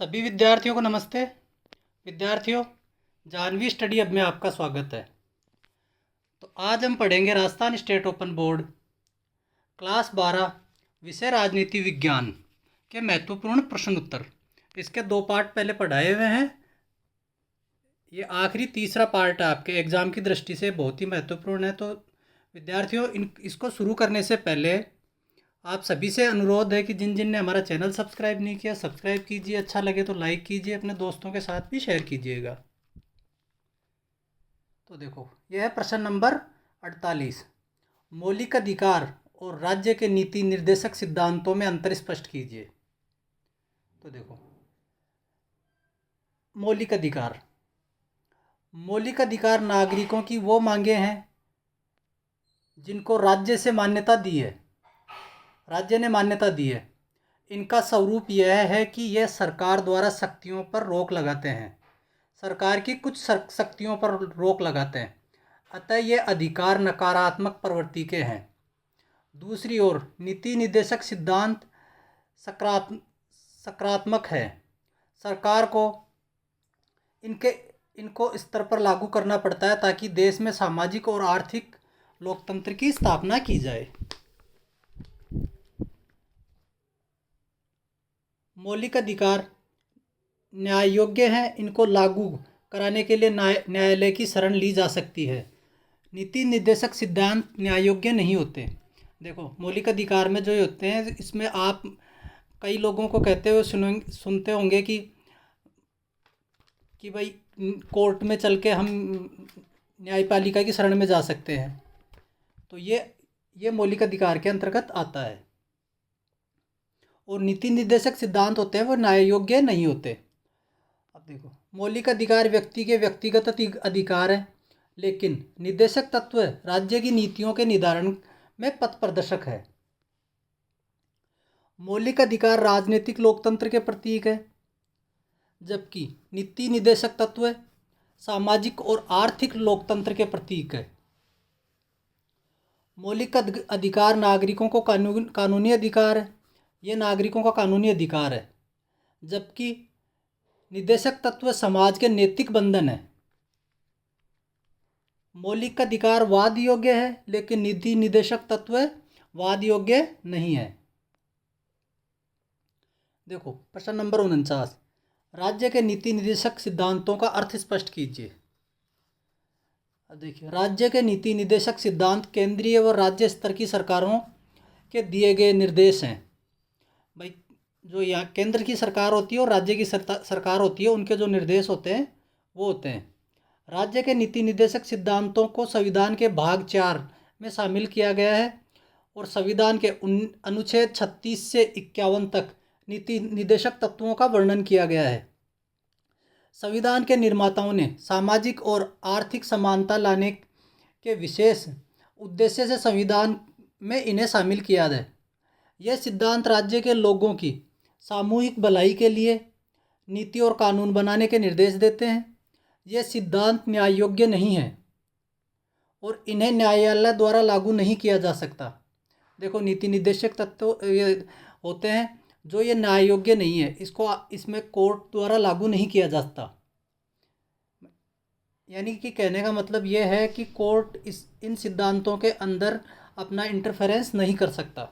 सभी विद्यार्थियों को नमस्ते। विद्यार्थियों, जानवी स्टडी हब में आपका स्वागत है। तो आज हम पढ़ेंगे Rajasthan state open board class 12 विषय राजनीति विज्ञान के महत्वपूर्ण प्रश्न उत्तर। इसके दो पार्ट पहले पढ़ाए हुए हैं। ये आखिरी तीसरा पार्ट है, आपके एग्ज़ाम की दृष्टि से बहुत ही महत्वपूर्ण है। तो विद्यार्थियों, इसको शुरू करने से पहले आप सभी से अनुरोध है कि जिन जिन ने हमारा चैनल सब्सक्राइब नहीं किया, सब्सक्राइब कीजिए। अच्छा लगे तो लाइक कीजिए, अपने दोस्तों के साथ भी शेयर कीजिएगा। तो देखो, यह है प्रश्न नंबर 48। मौलिक अधिकार और राज्य के नीति निर्देशक सिद्धांतों में अंतर स्पष्ट कीजिए। तो देखो, मौलिक अधिकार नागरिकों की वो मांगे हैं जिनको राज्य ने मान्यता दी है। इनका स्वरूप यह है कि यह सरकार द्वारा शक्तियों पर रोक लगाते हैं, सरकार की कुछ शक्तियों पर रोक लगाते हैं। अतः ये अधिकार नकारात्मक प्रवृत्ति के हैं। दूसरी ओर नीति निर्देशक सिद्धांत सकारात्मक है। सरकार को इनको स्तर पर लागू करना पड़ता है ताकि देश में सामाजिक और आर्थिक लोकतंत्र की स्थापना की जाए। मौलिक अधिकार न्याय योग्य हैं। इनको लागू कराने के लिए न्यायालय की शरण ली जा सकती है। नीति निर्देशक सिद्धांत न्याय योग्य नहीं होते। देखो, मौलिक अधिकार में जो होते हैं, इसमें आप कई लोगों को कहते हुए सुनते होंगे कि भाई कोर्ट में चल के हम न्यायपालिका की शरण में जा सकते हैं। तो ये मौलिक अधिकार के अंतर्गत आता है। और नीति निर्देशक सिद्धांत होते हैं वो न्याय योग्य नहीं होते। अब देखो, मौलिक अधिकार व्यक्ति के व्यक्तिगत अधिकार है, लेकिन निर्देशक तत्व राज्य की नीतियों के निर्धारण में पथ प्रदर्शक है। मौलिक अधिकार राजनीतिक लोकतंत्र के प्रतीक है, जबकि नीति निर्देशक तत्व सामाजिक और आर्थिक लोकतंत्र के प्रतीक है। मौलिक अधिकार नागरिकों को कानूनी अधिकार है, ये नागरिकों का कानूनी अधिकार है, जबकि निर्देशक तत्व समाज के नैतिक बंधन है। मौलिक अधिकार वाद योग्य है, लेकिन नीति निर्देशक तत्व वाद योग्य नहीं है। देखो, प्रश्न नंबर 49। राज्य के नीति निर्देशक सिद्धांतों का अर्थ स्पष्ट कीजिए। अब देखिए, राज्य के नीति निर्देशक सिद्धांत केंद्रीय व राज्य स्तर की सरकारों के दिए गए निर्देश हैं। भाई, जो यहाँ केंद्र की सरकार होती है और राज्य की सरकार होती है, उनके जो निर्देश होते हैं वो होते हैं। राज्य के नीति निर्देशक सिद्धांतों को संविधान के भाग 4 में शामिल किया गया है और संविधान के अनुच्छेद 36 से 51 तक नीति निर्देशक तत्वों का वर्णन किया गया है। संविधान के निर्माताओं ने सामाजिक और आर्थिक समानता लाने के विशेष उद्देश्य से संविधान में इन्हें शामिल किया है। यह सिद्धांत राज्य के लोगों की सामूहिक भलाई के लिए नीति और कानून बनाने के निर्देश देते हैं। यह सिद्धांत न्याय योग्य नहीं है और इन्हें न्यायालय द्वारा लागू नहीं किया जा सकता। देखो, नीति निर्देशक तत्व ये होते हैं जो ये न्याय योग्य नहीं है, इसमें कोर्ट द्वारा लागू नहीं किया जा सकता। यानी कि कहने का मतलब ये है कि कोर्ट इन सिद्धांतों के अंदर अपना इंटरफेरेंस नहीं कर सकता।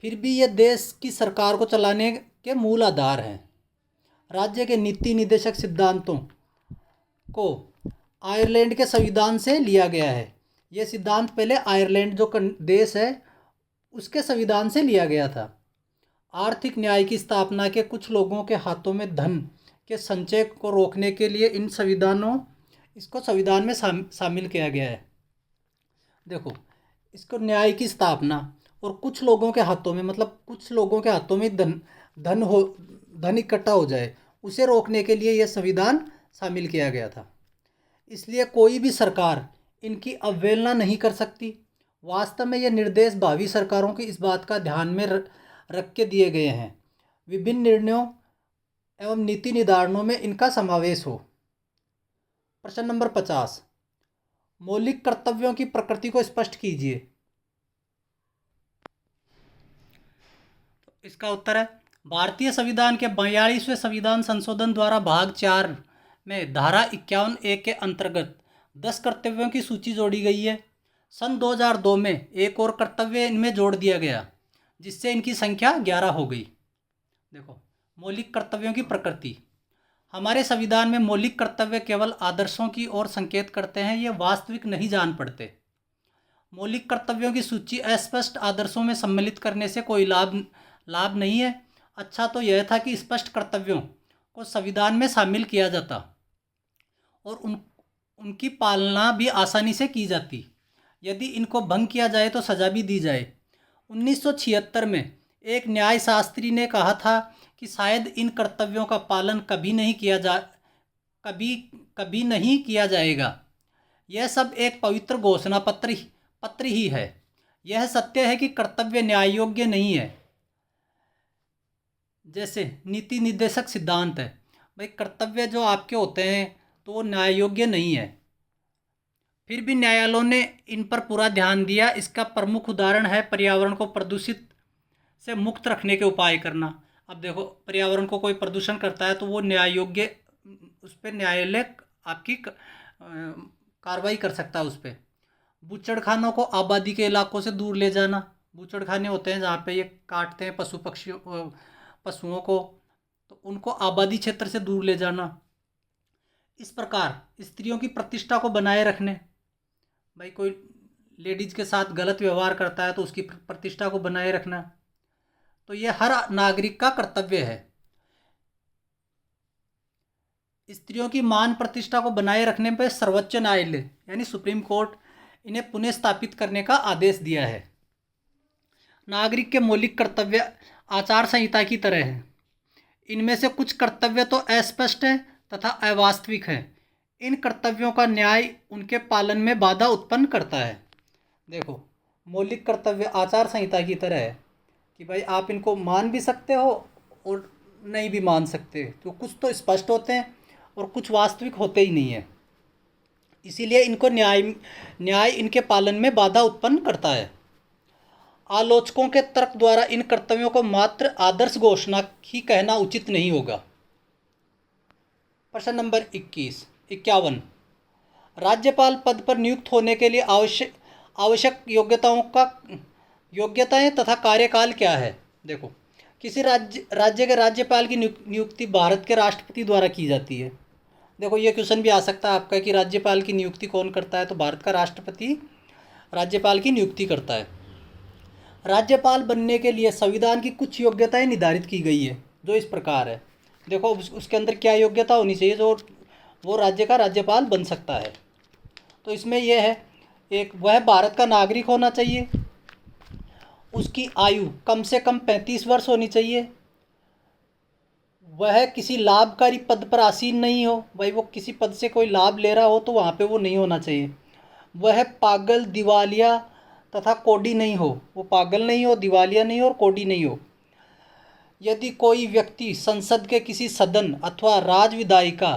फिर भी ये देश की सरकार को चलाने के मूल आधार हैं। राज्य के नीति निर्देशक सिद्धांतों को आयरलैंड के संविधान से लिया गया है। ये सिद्धांत पहले आयरलैंड जो देश है उसके संविधान से लिया गया था। आर्थिक न्याय की स्थापना के कुछ लोगों के हाथों में धन के संचय को रोकने के लिए इसको संविधान में शामिल किया गया है। देखो, इसको न्याय की स्थापना और कुछ लोगों के हाथों में, मतलब कुछ लोगों के हाथों में धन इकट्ठा हो जाए, उसे रोकने के लिए यह संविधान शामिल किया गया था। इसलिए कोई भी सरकार इनकी अवहेलना नहीं कर सकती। वास्तव में ये निर्देश भावी सरकारों की इस बात का ध्यान में रख के दिए गए हैं विभिन्न निर्णयों एवं नीति निर्धारणों में इनका समावेश हो। प्रश्न नंबर 50। मौलिक कर्तव्यों की प्रकृति को स्पष्ट कीजिए। इसका उत्तर है, भारतीय संविधान के 42वें संविधान संशोधन द्वारा भाग 4 में धारा 51(a) के अंतर्गत 10 कर्तव्यों की सूची जोड़ी गई है। सन 2002 में एक और कर्तव्य इनमें जोड़ दिया गया, जिससे इनकी संख्या 11 हो गई। देखो, मौलिक कर्तव्यों की प्रकृति। हमारे संविधान में मौलिक कर्तव्य केवल आदर्शों की ओर संकेत करते हैं, ये वास्तविक नहीं जान पड़ते। मौलिक कर्तव्यों की सूची अस्पष्ट आदर्शों में सम्मिलित करने से कोई लाभ नहीं है। अच्छा तो यह था कि स्पष्ट कर्तव्यों को संविधान में शामिल किया जाता और उनकी पालना भी आसानी से की जाती। यदि इनको भंग किया जाए तो सज़ा भी दी जाए। 1976 में एक न्यायशास्त्री ने कहा था कि शायद इन कर्तव्यों का पालन कभी नहीं किया जाएगा। यह सब एक पवित्र घोषणा पत्र ही है। यह सत्य है कि कर्तव्य न्याय योग्य नहीं है। जैसे नीति निर्देशक सिद्धांत है, भाई कर्तव्य जो आपके होते हैं तो वो न्याय योग्य नहीं है, फिर भी न्यायालयों ने इन पर पूरा ध्यान दिया। इसका प्रमुख उदाहरण है पर्यावरण को प्रदूषित से मुक्त रखने के उपाय करना। अब देखो, पर्यावरण को कोई प्रदूषण करता है तो वो न्याय योग्य, उस पर न्यायालय आपकी कार्रवाई कर सकता है उस पर। बूचड़खानों को आबादी के इलाकों से दूर ले जाना। बूचड़खाने होते हैं जहाँ पे ये काटते हैं पशुओं को, तो उनको आबादी क्षेत्र से दूर ले जाना। इस प्रकार स्त्रियों की प्रतिष्ठा को बनाए रखने, भाई कोई लेडीज के साथ गलत व्यवहार करता है तो उसकी प्रतिष्ठा को बनाए रखना, तो ये हर नागरिक का कर्तव्य है। स्त्रियों की मान प्रतिष्ठा को बनाए रखने पर सर्वोच्च न्यायालय यानी सुप्रीम कोर्ट इन्हें पुनः स्थापित करने का आदेश दिया है। नागरिक के मौलिक कर्तव्य आचार संहिता की तरह है। इनमें से कुछ कर्तव्य तो अस्पष्ट हैं तथा अवास्तविक हैं। इन कर्तव्यों का न्याय उनके पालन में बाधा उत्पन्न करता है। देखो, मौलिक कर्तव्य आचार संहिता की तरह है कि भाई आप इनको मान भी सकते हो और नहीं भी मान सकते, तो कुछ तो स्पष्ट होते हैं और कुछ वास्तविक होते ही नहीं है। इसीलिए इनको न्याय इनके पालन में बाधा उत्पन्न करता है। आलोचकों के तर्क द्वारा इन कर्तव्यों को मात्र आदर्श घोषणा ही कहना उचित नहीं होगा। प्रश्न नंबर 51। राज्यपाल पद पर नियुक्त होने के लिए आवश्यक योग्यताएं तथा कार्यकाल क्या है। देखो, किसी राज्य के राज्यपाल की नियुक्ति भारत के राष्ट्रपति द्वारा की जाती है। देखो, ये क्वेश्चन भी आ सकता है आपका कि राज्यपाल की नियुक्ति कौन करता है, तो भारत का राष्ट्रपति राज्यपाल की नियुक्ति करता है। राज्यपाल बनने के लिए संविधान की कुछ योग्यताएं निर्धारित की गई है, जो इस प्रकार है। देखो, उसके अंदर क्या योग्यता होनी चाहिए जो वो राज्य का राज्यपाल बन सकता है। तो इसमें यह है, एक, वह भारत का नागरिक होना चाहिए, उसकी आयु कम से कम 35 वर्ष होनी चाहिए, वह किसी लाभकारी पद पर आसीन नहीं हो, भाई वो किसी पद से कोई लाभ ले रहा हो तो वहाँ पे वो नहीं होना चाहिए, वह पागल, दिवालिया तथा कोढ़ी नहीं हो, वो पागल नहीं हो, दिवालिया नहीं हो और कोढ़ी नहीं हो। यदि कोई व्यक्ति संसद के किसी सदन अथवा राज्य विधायिका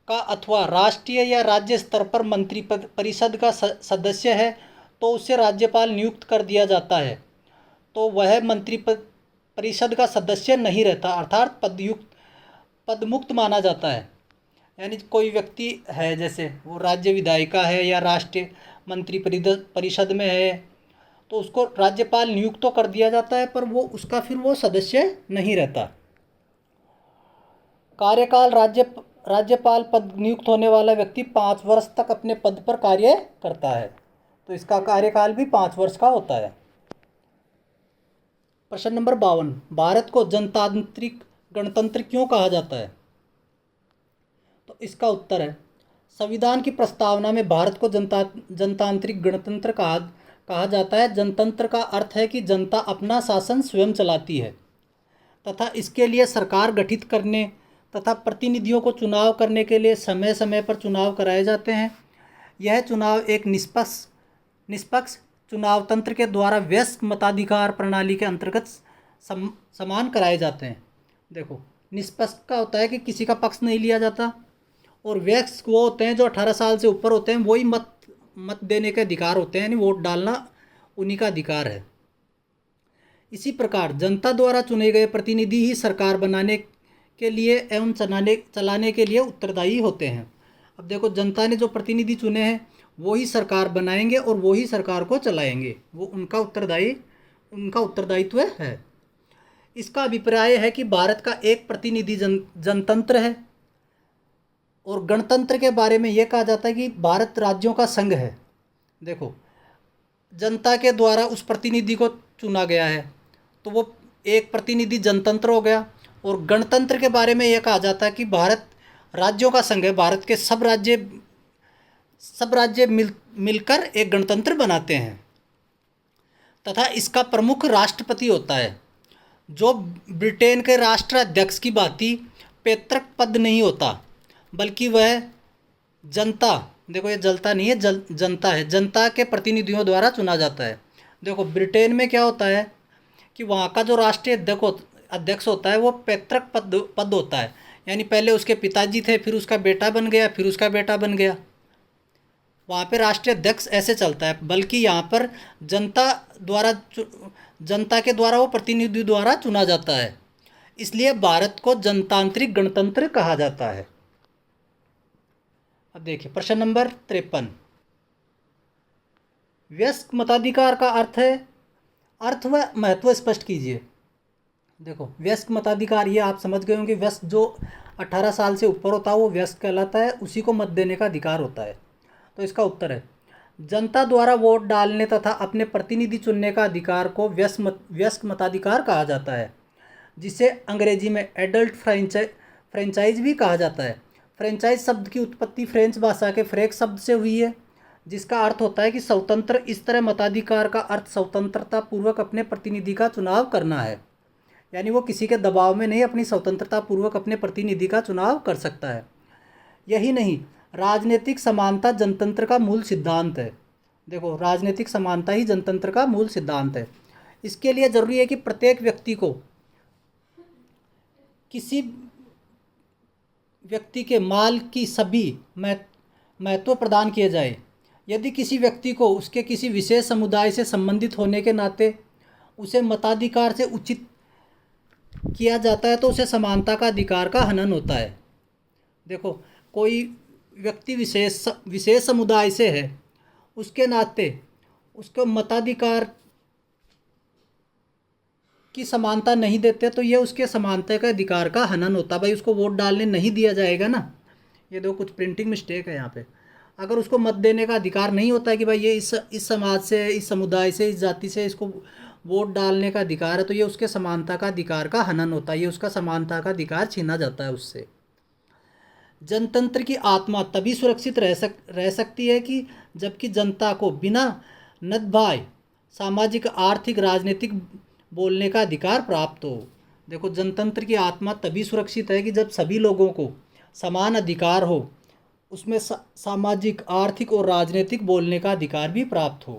अथवा राष्ट्रीय या राज्य स्तर पर मंत्री परिषद का सदस्य है तो उसे राज्यपाल नियुक्त कर दिया जाता है, तो वह मंत्री परिषद का सदस्य नहीं रहता, अर्थात पदमुक्त माना जाता है। यानी कोई व्यक्ति है, जैसे वो राज्य विधायिका है या राष्ट्रीय मंत्री परिषद में है, तो उसको राज्यपाल नियुक्त तो कर दिया जाता है पर वो उसका फिर वो सदस्य नहीं रहता। कार्यकाल, राज्यपाल पद नियुक्त होने वाला व्यक्ति 5 वर्ष तक अपने पद पर कार्य करता है, तो इसका कार्यकाल भी 5 वर्ष का होता है। प्रश्न नंबर 52। भारत को गणतंत्र क्यों कहा जाता है, तो इसका उत्तर है, संविधान की प्रस्तावना में भारत को जनतांत्रिक गणतंत्र कहा जाता है। जनतंत्र का अर्थ है कि जनता अपना शासन स्वयं चलाती है तथा इसके लिए सरकार गठित करने तथा प्रतिनिधियों को चुनाव करने के लिए समय समय पर चुनाव कराए जाते हैं। यह चुनाव एक निष्पक्ष चुनाव तंत्र के द्वारा वयस्क मताधिकार प्रणाली के अंतर्गत समान कराए जाते हैं। देखो, निष्पक्ष का होता है कि किसी का पक्ष नहीं लिया जाता, और वयस्क वो होते हैं जो 18 साल से ऊपर होते हैं, वही मत देने के अधिकार होते हैं, यानी वोट डालना उन्हीं का अधिकार है। इसी प्रकार जनता द्वारा चुने गए प्रतिनिधि ही सरकार बनाने के लिए एवं चलाने के लिए उत्तरदायी होते हैं। अब देखो, जनता ने जो प्रतिनिधि चुने हैं वो ही सरकार बनाएंगे और वो ही सरकार को चलाएंगे, वो उनका उत्तरदायित्व है। इसका अभिप्राय है कि भारत का एक प्रतिनिधि जनतंत्र है और गणतंत्र के बारे में यह कहा जाता है कि भारत राज्यों का संघ है। देखो, जनता के द्वारा उस प्रतिनिधि को चुना गया है तो वो एक प्रतिनिधि जनतंत्र हो गया, और गणतंत्र के बारे में यह कहा जाता है कि भारत राज्यों का संघ है, भारत के सब राज्य मिलकर एक गणतंत्र बनाते हैं, तथा इसका प्रमुख राष्ट्रपति होता है, जो ब्रिटेन के राष्ट्राध्यक्ष की भांति पैतृक पद नहीं होता, बल्कि वह जनता, देखो ये जलता नहीं है, जनता है, जनता के प्रतिनिधियों द्वारा चुना जाता है। देखो, ब्रिटेन में क्या होता है कि वहाँ का जो राष्ट्रीय अध्यक्ष होता है वो पैतृक पद होता है, यानी पहले उसके पिताजी थे, फिर उसका बेटा बन गया, फिर उसका बेटा बन गया। वहाँ पे राष्ट्रीय अध्यक्ष ऐसे चलता है, बल्कि यहाँ पर जनता के द्वारा वो प्रतिनिधि द्वारा चुना जाता है, इसलिए भारत को जनतांत्रिक गणतंत्र कहा जाता है। अब देखिए प्रश्न नंबर 53, वयस्क मताधिकार का अर्थ व महत्व स्पष्ट कीजिए। देखो, वयस्क मताधिकार ये आप समझ गए होंगे, वयस्क जो 18 साल से ऊपर होता है वो वयस्क कहलाता है, उसी को मत देने का अधिकार होता है। तो इसका उत्तर है, जनता द्वारा वोट डालने तथा अपने प्रतिनिधि चुनने का अधिकार को वयस्क मताधिकार कहा जाता है, जिसे अंग्रेजी में एडल्ट फ्रेंचाइज भी कहा जाता है। फ्रेंचाइज शब्द की उत्पत्ति फ्रेंच भाषा के फ्रेक शब्द से हुई है, जिसका अर्थ होता है कि स्वतंत्र। इस तरह मताधिकार का अर्थ स्वतंत्रता पूर्वक अपने प्रतिनिधि का चुनाव करना है, यानी वो किसी के दबाव में नहीं, अपनी स्वतंत्रता पूर्वक अपने प्रतिनिधि का चुनाव कर सकता है। यही नहीं, राजनीतिक समानता जनतंत्र का मूल सिद्धांत है। देखो, राजनीतिक समानता ही जनतंत्र का मूल सिद्धांत है। इसके लिए ज़रूरी है कि प्रत्येक व्यक्ति को किसी व्यक्ति के माल की सभी महत्व प्रदान किए जाए। यदि किसी व्यक्ति को उसके किसी विशेष समुदाय से संबंधित होने के नाते उसे मताधिकार से उचित किया जाता है तो उसे समानता का अधिकार का हनन होता है। देखो, कोई व्यक्ति विशेष समुदाय से है, उसके नाते उसको मताधिकार की समानता नहीं देते तो ये उसके समानता का अधिकार का हनन होता है। भाई, उसको वोट डालने नहीं दिया जाएगा ना। ये देखो, कुछ प्रिंटिंग मिस्टेक है यहाँ पे। अगर उसको मत देने का अधिकार नहीं होता है कि भाई ये इस समाज से, इस समुदाय से, इस जाति से, इसको वोट डालने का अधिकार है, तो ये उसके समानता का अधिकार का हनन होता है, ये उसका समानता का अधिकार छीना जाता है उससे। जनतंत्र की आत्मा तभी सुरक्षित रह सकती है कि जबकि जनता को बिना नदभाय सामाजिक, आर्थिक, राजनीतिक बोलने का अधिकार प्राप्त हो। देखो, जनतंत्र की आत्मा तभी सुरक्षित है कि जब सभी लोगों को समान अधिकार हो, उसमें सामाजिक, आर्थिक और राजनीतिक बोलने का अधिकार भी प्राप्त हो।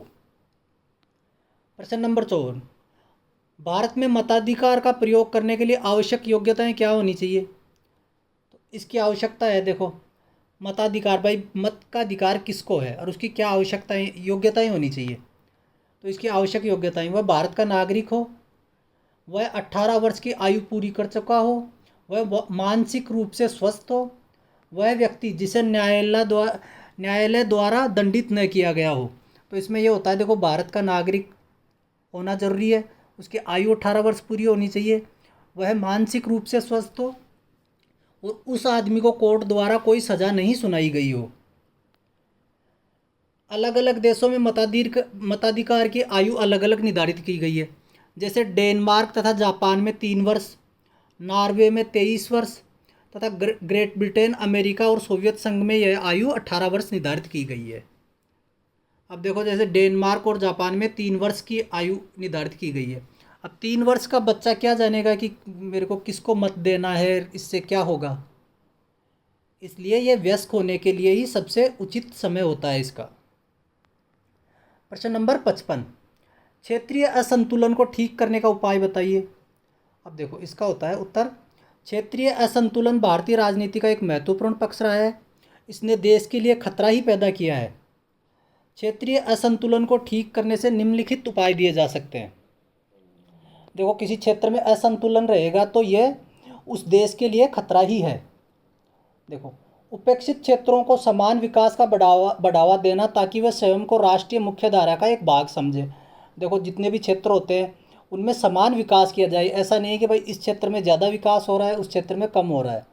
प्रश्न नंबर 54, भारत में मताधिकार का प्रयोग करने के लिए आवश्यक योग्यताएं क्या होनी चाहिए? तो इसकी आवश्यकता है, देखो, मताधिकार, भाई मत का अधिकार किसको है और उसकी क्या आवश्यकताएं, योग्यताएं होनी चाहिए। तो इसकी आवश्यक योग्यताएं, वह भारत का नागरिक हो, वह 18 वर्ष की आयु पूरी कर चुका हो, वह मानसिक रूप से स्वस्थ हो, वह व्यक्ति जिसे न्यायालय द्वारा दंडित न किया गया हो। तो इसमें यह होता है, देखो, भारत का नागरिक होना जरूरी है, उसकी आयु 18 वर्ष पूरी होनी चाहिए, वह मानसिक रूप से स्वस्थ हो और उस आदमी को कोर्ट द्वारा कोई सज़ा नहीं सुनाई गई हो। अलग अलग देशों में मताधिकार की आयु अलग अलग निर्धारित की गई है। जैसे डेनमार्क तथा जापान में 3 वर्ष, नॉर्वे में 23 वर्ष तथा ग्रेट ब्रिटेन, अमेरिका और सोवियत संघ में यह आयु 18 वर्ष निर्धारित की गई है। अब देखो, जैसे डेनमार्क और जापान में 3 वर्ष की आयु निर्धारित की गई है। अब 3 वर्ष का बच्चा क्या जानेगा कि मेरे को किसको मत देना है, इससे क्या होगा। इसलिए यह वयस्क होने के लिए ही सबसे उचित समय होता है इसका। प्रश्न नंबर 55, क्षेत्रीय असंतुलन को ठीक करने का उपाय बताइए। अब देखो, इसका होता है उत्तर, क्षेत्रीय असंतुलन भारतीय राजनीति का एक महत्वपूर्ण पक्ष रहा है, इसने देश के लिए खतरा ही पैदा किया है। क्षेत्रीय असंतुलन को ठीक करने से निम्नलिखित उपाय दिए जा सकते हैं। देखो किसी क्षेत्र में असंतुलन रहेगा तो ये उस देश के लिए खतरा ही है। देखो, उपेक्षित क्षेत्रों को समान विकास का बढ़ावा बढ़ावा देना ताकि वे स्वयं को राष्ट्रीय मुख्यधारा का एक भाग समझे। देखो जितने भी क्षेत्र होते हैं उनमें समान विकास किया जाए, ऐसा नहीं है कि भाई इस क्षेत्र में ज़्यादा विकास हो रहा है उस क्षेत्र में कम हो रहा है।